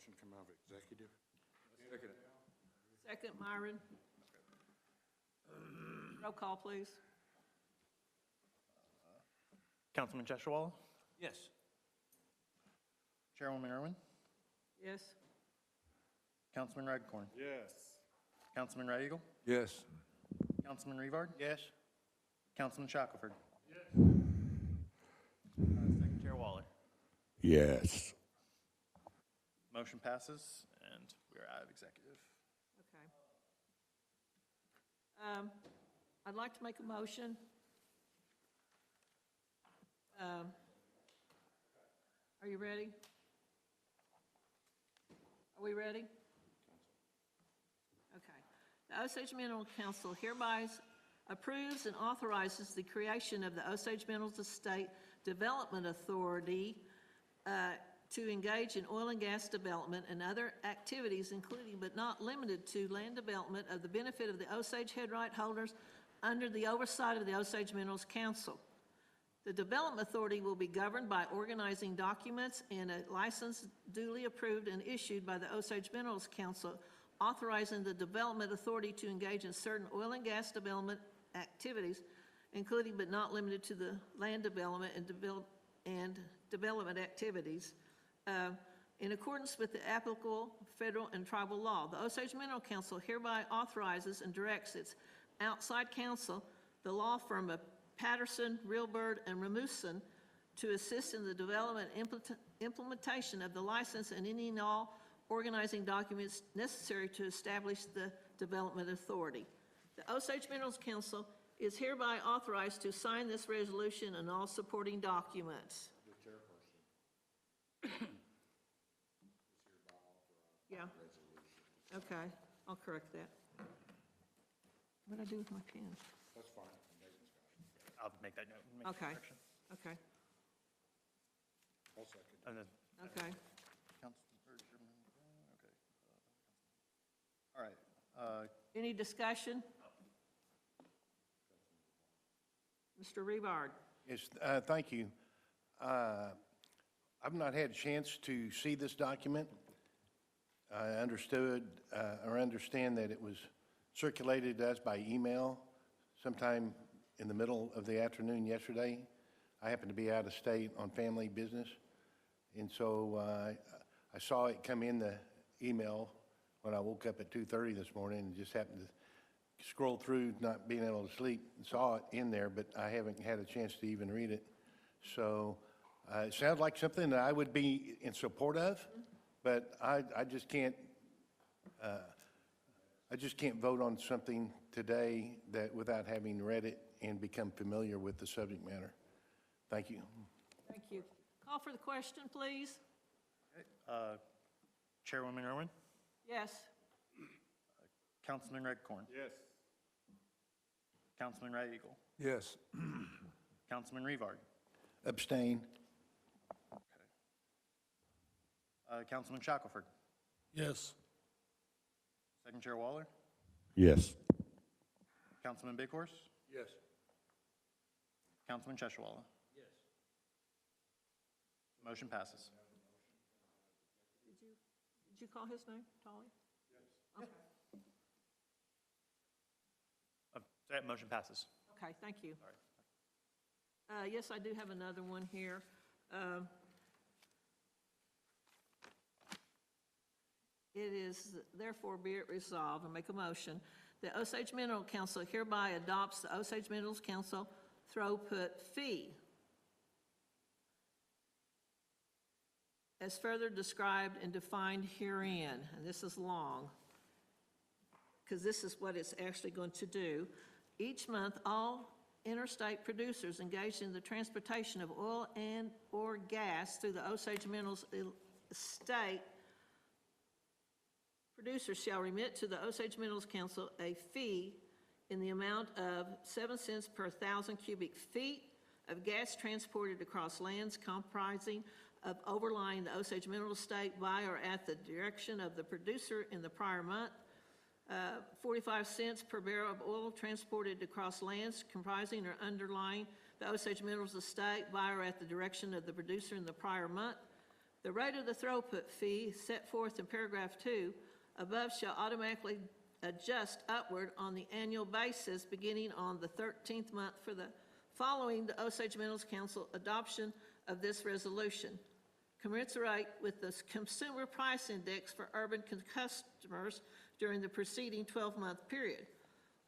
motion come out of executive. Second. Second, Myron. Roll call, please. Councilman Cheshire. Yes. Chairwoman Irwin. Yes. Councilman Redcorn. Yes. Councilman Red Eagle. Yes. Councilman Revard. Yes. Councilman Shackelford. Second Chair Waller. Yes. Motion passes, and we are out of executive. Okay. I'd like to make a motion. Are you ready? Are we ready? Okay. The Osage Mineral Council hereby approves and authorizes the creation of the Osage Minerals Estate Development Authority to engage in oil and gas development and other activities, including but not limited to land development of the benefit of the Osage head right holders under the oversight of the Osage Minerals Council. The Development Authority will be governed by organizing documents and a license duly approved and issued by the Osage Minerals Council, authorizing the Development Authority to engage in certain oil and gas development activities, including but not limited to the land development and development activities, in accordance with the applicable federal and tribal law. The Osage Mineral Council hereby authorizes and directs its outside counsel, the law firm of Patterson, Reelbird, and Ramuson, to assist in the development and implementation of the license and any and all organizing documents necessary to establish the Development Authority. The Osage Minerals Council is hereby authorized to sign this resolution and all supporting documents. The chairperson. Yeah. Okay, I'll correct that. What'd I do with my pen? That's fine. Megan's got it. I'll make that note. and make the Okay. correction. Okay, I'll second. And then, okay. All right. Any discussion? Mr. Revard? Yes, thank you. I've not had a chance to see this document. I understood or understand that it was circulated to us by email sometime in the middle of the afternoon yesterday. I happened to be out of state on family business, and so I saw it come in the email when I woke up at 2:30 this morning and just happened to scroll through, not being able to sleep, and saw it in there, but I haven't had a chance to even read it. So it sounds like something that I would be in support of, but I just can't vote on something today that without having read it and become familiar with the subject matter. Thank you. Thank you. Call for the question, please. Chairwoman Irwin. Yes. Councilman Redcorn. Yes. Councilman Red Eagle. Yes. Councilman Revard. Abstain. Councilman Shackelford. Yes. Second Chair Waller. Yes. Councilman Bighorse. Yes. Councilman Cheshire. Yes. Motion passes. Did you call his name, Tolly? Yes. Okay. That motion passes. Okay, thank you. Yes, I do have another one here. It is therefore be it resolved, and make a motion, the Osage Mineral Council hereby adopts the Osage Minerals Council throughput fee as further described and defined herein. And this is long, because this is what it's actually going to do. Each month, all interstate producers engaged in the transportation of oil and or gas through the Osage Minerals Estate producers shall remit to the Osage Minerals Council a fee in the amount of 7 cents per 1,000 cubic feet of gas transported across lands comprising of overlying the Osage Minerals Estate by or at the direction of the producer in the prior month. 45 cents per barrel of oil transported across lands comprising or underlying the Osage Minerals Estate by or at the direction of the producer in the prior month. The rate of the throughput fee set forth in paragraph 2 above shall automatically adjust upward on the annual basis beginning on the 13th month for the following the Osage Minerals Council adoption of this resolution, commensurate with the Consumer Price Index for urban customers during the preceding 12-month period.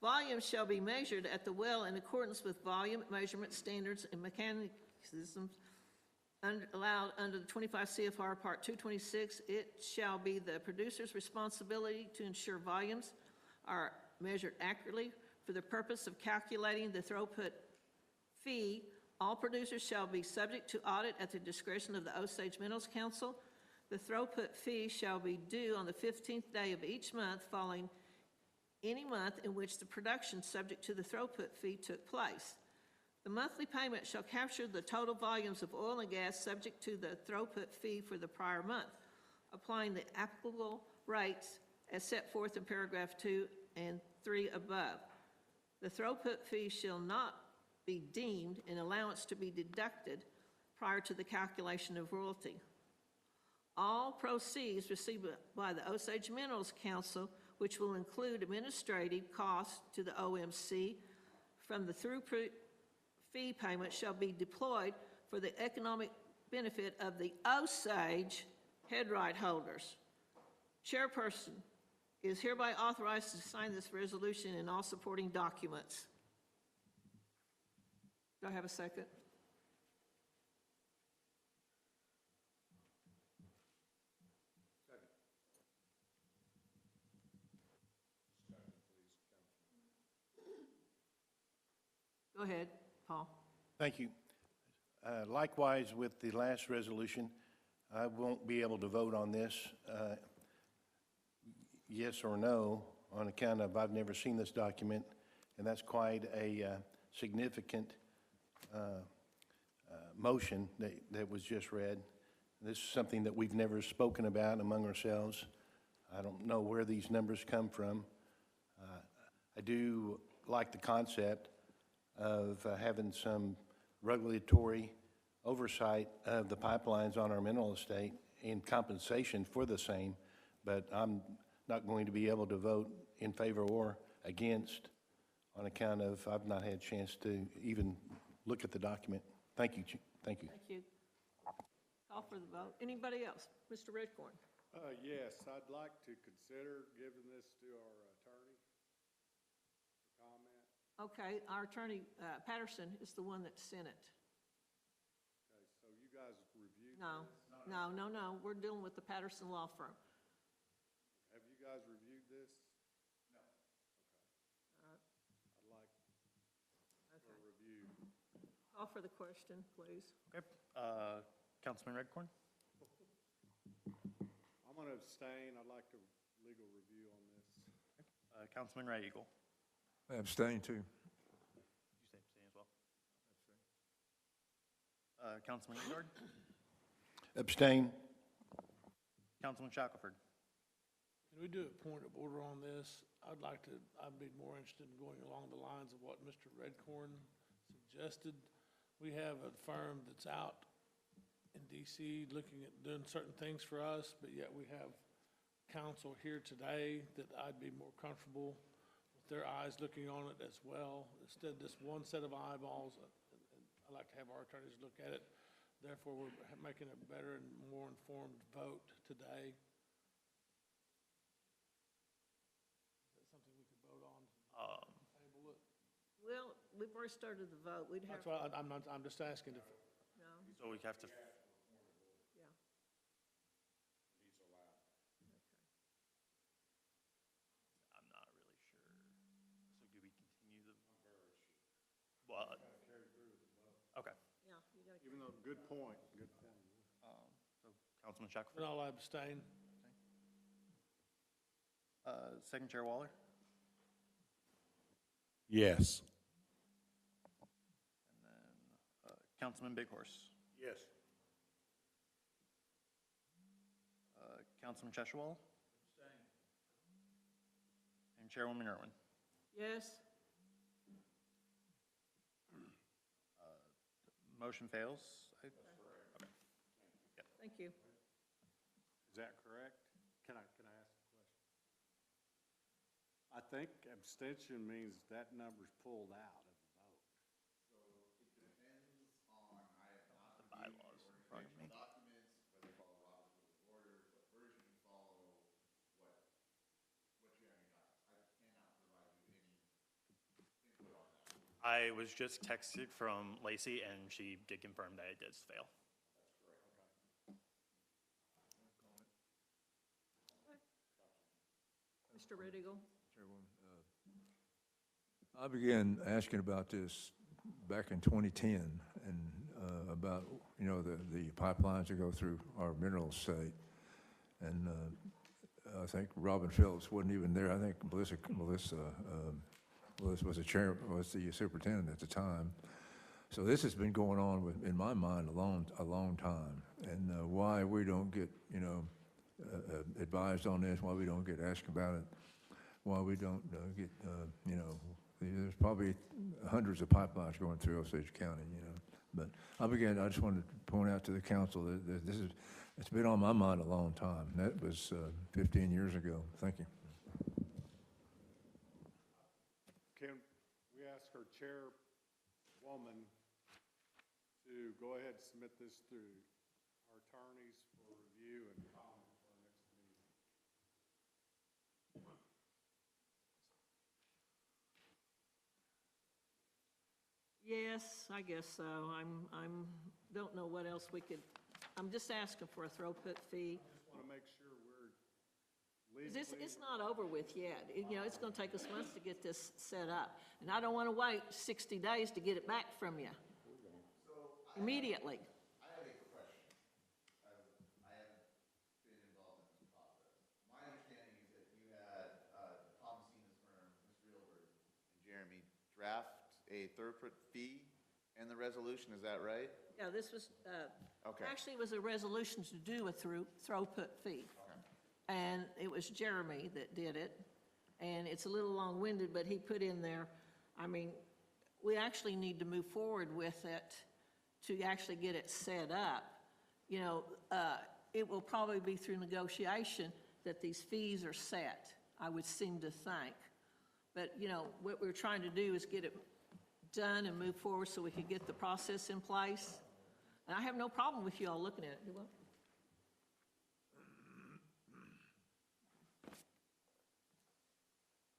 Volume shall be measured at the well in accordance with volume measurement standards and mechanisms allowed under the 25 CFR Part 226. It shall be the producer's responsibility to ensure volumes are measured accurately for the purpose of calculating the throughput fee. All producers shall be subject to audit at the discretion of the Osage Minerals Council. The throughput fee shall be due on the 15th day of each month following any month in which the production subject to the throughput fee took place. The monthly payment shall capture the total volumes of oil and gas subject to the throughput fee for the prior month, applying the applicable rates as set forth in paragraph 2 and 3 above. The throughput fee shall not be deemed an allowance to be deducted prior to the calculation of royalty. All proceeds received by the Osage Minerals Council, which will include administrative costs to the OMC from the throughput fee payment, shall be deployed for the economic benefit of the Osage head right holders. Chairperson is hereby authorized to sign this resolution and all supporting documents. Do I have a second? Go ahead, Paul. Thank you. Likewise, with the last resolution, I won't be able to vote on this, yes or no, on account of I've never seen this document, and that's quite a significant motion that was just read. This is something that we've never spoken about among ourselves. I don't know where these numbers come from. I do like the concept of having some regulatory oversight of the pipelines on our mineral estate in compensation for the same, but I'm not going to be able to vote in favor or against on account of I've not had a chance to even look at the document. Thank you. Thank you. Thank you. Call for the vote. Anybody else? Mr. Redcorn? Yes, I'd like to consider giving this to our attorney for comment. Okay, our attorney, Patterson, is the one that sent it. Okay, so you guys reviewed No, this? no, we're dealing with the Patterson Law Firm. Have you guys reviewed this? No. All right. I'd like Okay. a review. Call for the question, please. Okay. Councilman Redcorn? I'm going to abstain. I'd like a legal review on this. Councilman Ray Eagle? Abstain too. Did you say abstain as well? Councilman Eagard? Abstain. Councilman Shackelford? Can we do a point of order on this? I'd be more interested in going along the lines of what Mr. Redcorn suggested. We have a firm that's out in DC looking at doing certain things for us, but yet we have counsel here today that I'd be more comfortable with their eyes looking on it as well. Instead of just one set of eyeballs, I like to have our attorneys look at it. Therefore, we're making a better and more informed vote today. Is that something we could vote on? Table it? Well, we've already started the vote. We'd have, That's why I'm just asking if, no, So we have to, yeah. I'm not really sure. So do we continue the? Well, okay. Yeah, you gotta, Even though, good point, good point. So Councilman Shackelford? then I'll abstain. Second Chair Waller? Yes. And then Councilman Big Horse? Yes. Councilman Cheshire-Wall? And Chairwoman Irwin? yes, Motion fails. thank you. Is that correct? Can I ask a question? I think abstention means that number's pulled out of the vote. The bylaws in front of me. Documents, whether you follow Robert's Rules of Order, what version you follow, what you have in your documents. I cannot provide you any input on that. I was just texted from Lacey, and she did confirm that it does fail. Mr. Red Eagle? I began asking about this back in 2010, and about, you know, the pipelines that go through our mineral state. And I think Robin Phillips wasn't even there. I think Melissa was the chair, was the superintendent at the time. So this has been going on in my mind a long time. And why we don't get, you know, advised on this, why we don't get asked about it, why we don't get, you know, there's probably hundreds of pipelines going through Osage County, you know. But I just wanted to point out to the council that it's been on my mind a long time. That was 15 years ago. Thank you. Can we ask our chairwoman to go ahead and submit this through our attorneys for review and comment for our next meeting? Yes, I guess so. Don't know what else we could, I'm just asking for a throughput fee. Just want to make sure we're 'Cause legally. it's not over with yet. You know, it's gonna take us months to get this set up. And I don't wanna wait 60 days to get it back from you. Immediately. I have a question. I haven't been involved in this process. My understanding is that you had Tom Messina's firm, Mr. Gilbert, and Jeremy draft a throughput fee and the resolution, is that right? Yeah, this was, Okay. actually, it was a resolution to do a throughput fee. And it was Jeremy that did it. And it's a little long-winded, but he put in there, I mean, we actually need to move forward with it to actually get it set up. You know, it will probably be through negotiation that these fees are set, I would seem to think. But, you know, what we're trying to do is get it done and move forward so we could get the process in place. And I have no problem with you all looking at it, do I?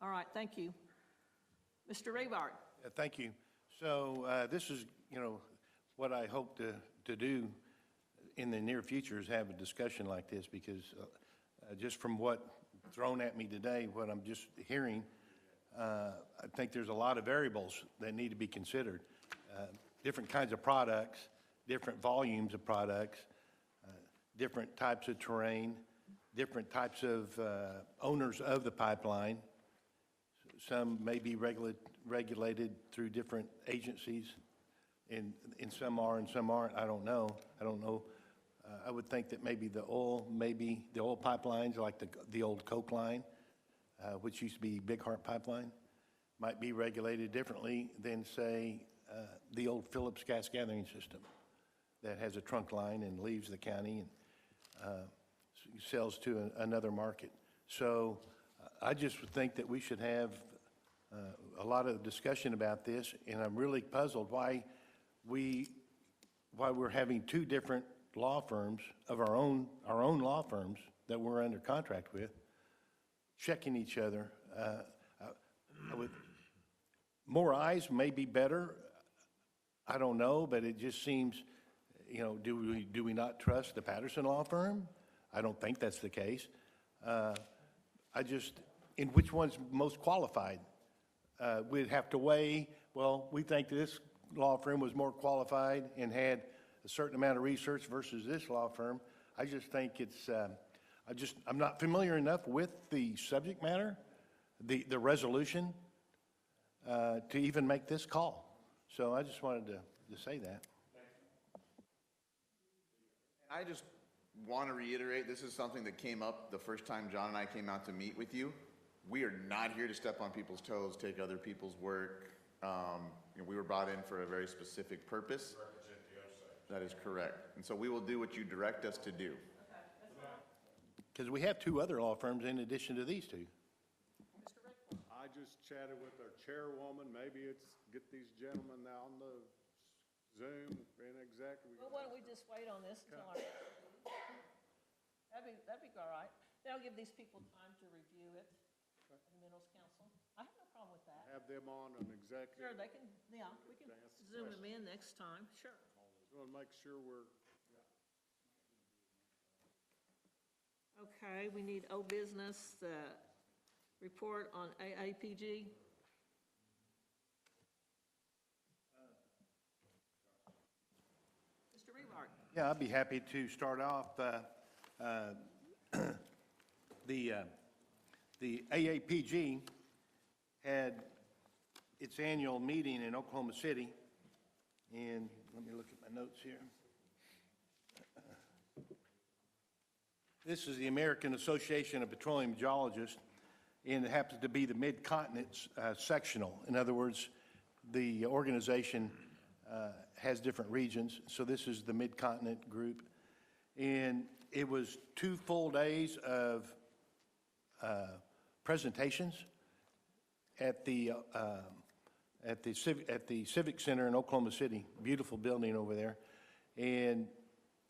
All right, thank you. Mr. Rebart? Thank you. So this is, you know, what I hope to do in the near future is have a discussion like this, because just from what thrown at me today, what I'm just hearing, I think there's a lot of variables that need to be considered. Different kinds of products, different volumes of products, different types of terrain, different types of owners of the pipeline. Some may be regulated through different agencies, and some are and some aren't. I don't know. I would think that maybe the oil pipelines, like the old Coke line, which used to be Big Heart Pipeline, might be regulated differently than, say, the old Phillips gas gathering system that has a trunk line and leaves the county and sells to another market. So I just would think that we should have a lot of discussion about this, and I'm really puzzled why we're having two different law firms of our own law firms that we're under contract with, checking each other. More eyes may be better. I don't know, but it just seems, you know, do we not trust the Patterson law firm? I don't think that's the case. In which one's most qualified? We'd have to weigh, well, we think this law firm was more qualified and had a certain amount of research versus this law firm. I just think it's, I'm not familiar enough with the subject matter, the resolution, to even make this call. So I just wanted to say that. I just want to reiterate, this is something that came up the first time John and I came out to meet with you. We are not here to step on people's toes, take other people's work. You know, we were brought in for a very specific purpose. Represent the Osage. That is correct. And so we will do what you direct us to do. Because we have 2 other law firms in addition to these 2. I just chatted with our chairwoman, maybe it's get these gentlemen on the Zoom and exactly. Well, why don't we just wait on this until our, that'd be all right. That'll give these people time to review it, the Minerals Council. I have no problem with that. Have them on an executive. Sure, they can, yeah, we can Zoom them in next time, sure. Just want to make sure we're, Okay, we need old business, the report on AAPG. Mr. Remark. Yeah, I'd be happy to start off. The AAPG had its annual meeting in Oklahoma City, and let me look at my notes here. This is the American Association of Petroleum Geologists, and it happens to be the Mid-Continent sectional. In other words, the organization has different regions, so this is the Mid-Continent group. And it was 2 full days of presentations at the Civic Center in Oklahoma City, beautiful building over there. And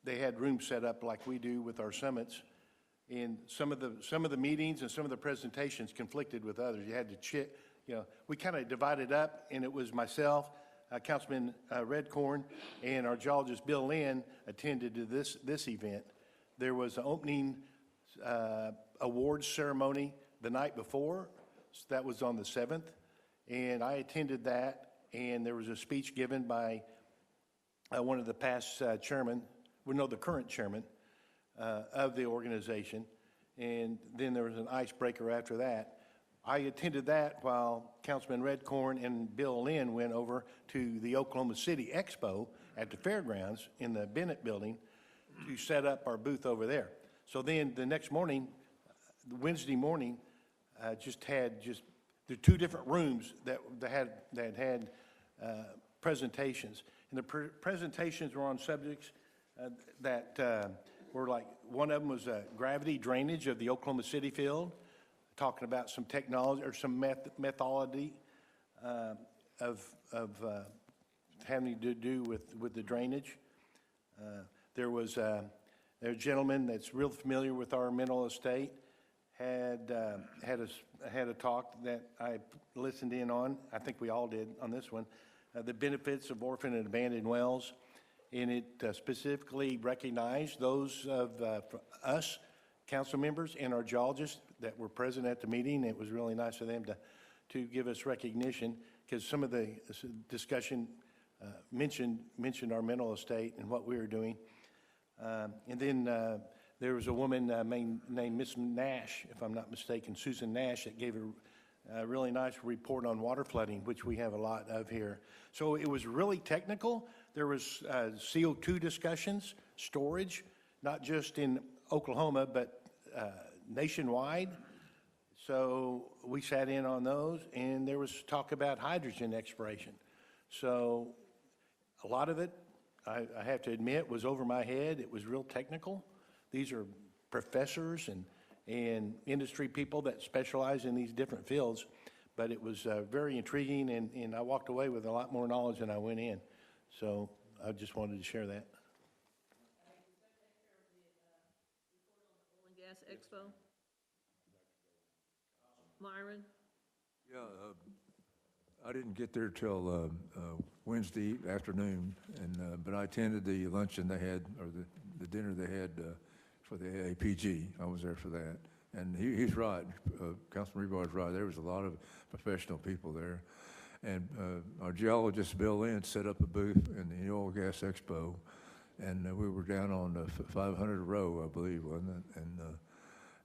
they had rooms set up like we do with our summits. And some of the meetings and some of the presentations conflicted with others. You had to we kind of divided up, and it was myself, Councilman Redcorn, and our geologist Bill Lynn attended to this event. There was an opening awards ceremony the night before. So that was on the 7th, and I attended that, and there was a speech given by one of the past chairman, the current chairman of the organization, and then there was an icebreaker after that. I attended that while Councilman Redcorn and Bill Lynn went over to the Oklahoma City Expo at the fairgrounds in the Bennett building to set up our booth over there. So then the next morning, Wednesday morning, the 2 different rooms that had presentations. And the presentations were on subjects that were like, one of them was gravity drainage of the Oklahoma City field, talking about some technology or some methodology of having to do with the drainage. There was a gentleman that's real familiar with our mineral estate, had a talk that I listened in on. I think we all did on this one. The benefits of orphan and abandoned wells, and it specifically recognized those of us, council members, and our geologists that were present at the meeting. It was really nice of them to give us recognition, because some of the discussion mentioned our mineral estate and what we were doing. And then there was a woman named Miss Nash, if I'm not mistaken, Susan Nash, that gave a really nice report on water flooding, which we have a lot of here. So it was really technical. There was CO2 discussions, storage, not just in Oklahoma, but nationwide. So we sat in on those, and there was talk about hydrogen exploration. So a lot of it, I have to admit, was over my head. It was real technical. These are professors and industry people that specialize in these different fields, but it was very intriguing, and I walked away with a lot more knowledge than I went in. So I just wanted to share that. Oil and Gas Expo? Myron? Yeah, I didn't get there till Wednesday afternoon, but I attended the luncheon they had, or the dinner they had for the AAPG. I was there for that. And he's right, Councilman Rebar's right. There was a lot of professional people there. And our geologist, Bill Lynn, set up a booth in the Oil and Gas Expo. And we were down on the 500 row, I believe, wasn't it?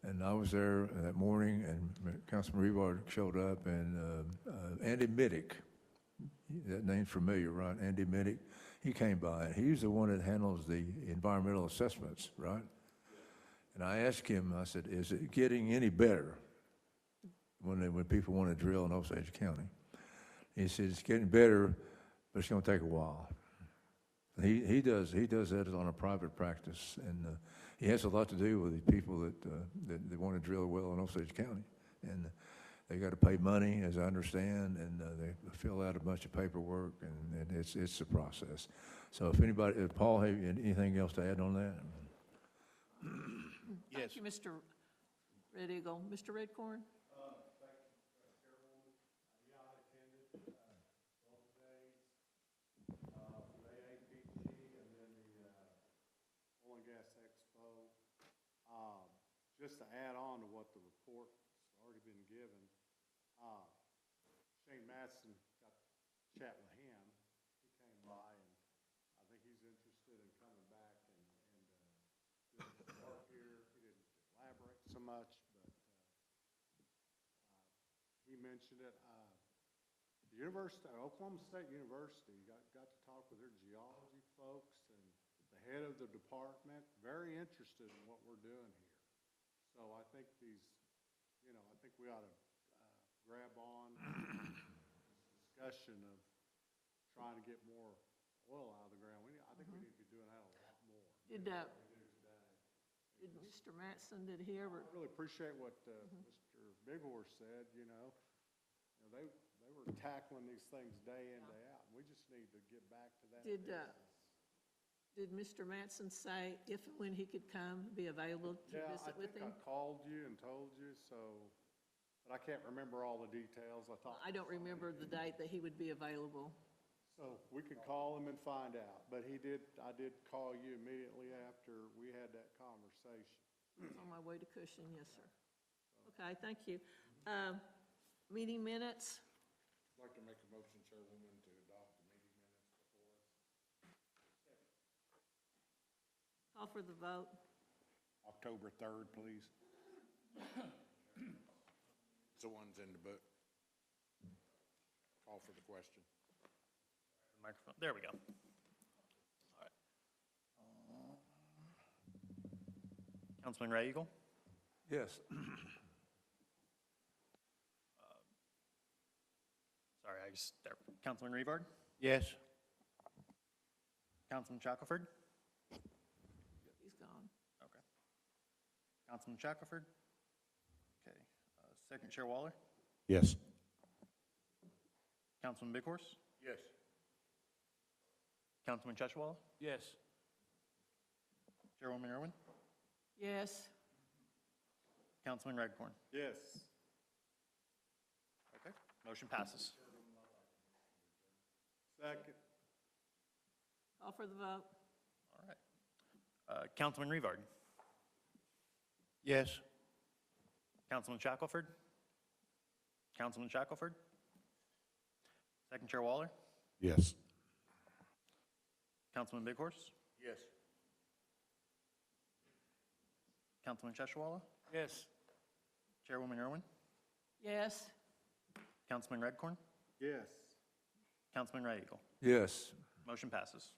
And I was there that morning, and Councilman Rebar showed up, and Andy Middick, that name's familiar, right? Andy Middick, he came by. He's the one that handles the environmental assessments, right? And I asked him, I said, is it getting any better when people want to drill in Osage County? He said, it's getting better, but it's going to take a while. He does that on a private practice, he has a lot to do with the people that want to drill a well in Osage County. And they got to pay money, as I understand, and they fill out a bunch of paperwork, and it's a process. So if Paul, have anything else to add on that? Thank you, Mr. Red Eagle. Mr. Redcorn? Yeah, I attended both days, the AAPG and then the Oil and Gas Expo. Just to add on to what the report's already been given, Shane Matson, got to chat with him. He came by, and I think he's interested in coming back and doing some work here. He didn't elaborate so much, but he mentioned it. The University, Oklahoma State University, got to talk with their geology folks and the head of the department, very interested in what we're doing here. So I think I think we ought to grab on this discussion of trying to get more oil out of the ground. I think we need to be doing that a lot more. Did Mr. Matson, did he ever? I really appreciate what Mr. Big Horse said, they were tackling these things day in, day out. We just need to get back to that business. Did Mr. Matson say if and when he could come, be available to visit with him? I think I called you and told you, but I can't remember all the details. I don't remember the date that he would be available. So we could call him and find out, but I did call you immediately after we had that conversation. On my way to Cushing, yes, sir. Okay, thank you. Meeting minutes? I'd like to make a motion, Chairwoman, to adopt the meeting minutes before us. Call for the vote. October 3rd, please. It's the ones in the book. Call for the question. Microphone, there we go. All right. Councilman Ray Eagle? Yes. Sorry, Councilman Revard? Yes. Councilman Shackelford? He's gone. Okay. Councilman Shackelford? Okay. Second Chair Waller? Yes. Councilman Big Horse? Yes. Councilman Cheshwala? Yes. Chairwoman Irwin? Yes. Councilman Redcorn? Yes. Okay. Motion passes. Second. Call for the vote. All right. Councilman Revard? Yes. Councilman Shackelford? Councilman Shackelford? Second Chair Waller? Yes. Councilman Big Horse? Yes. Councilman Cheshwala? Yes. Chairwoman Irwin? Yes. Councilman Redcorn? Yes. Councilman Ray Eagle? Yes. Motion passes.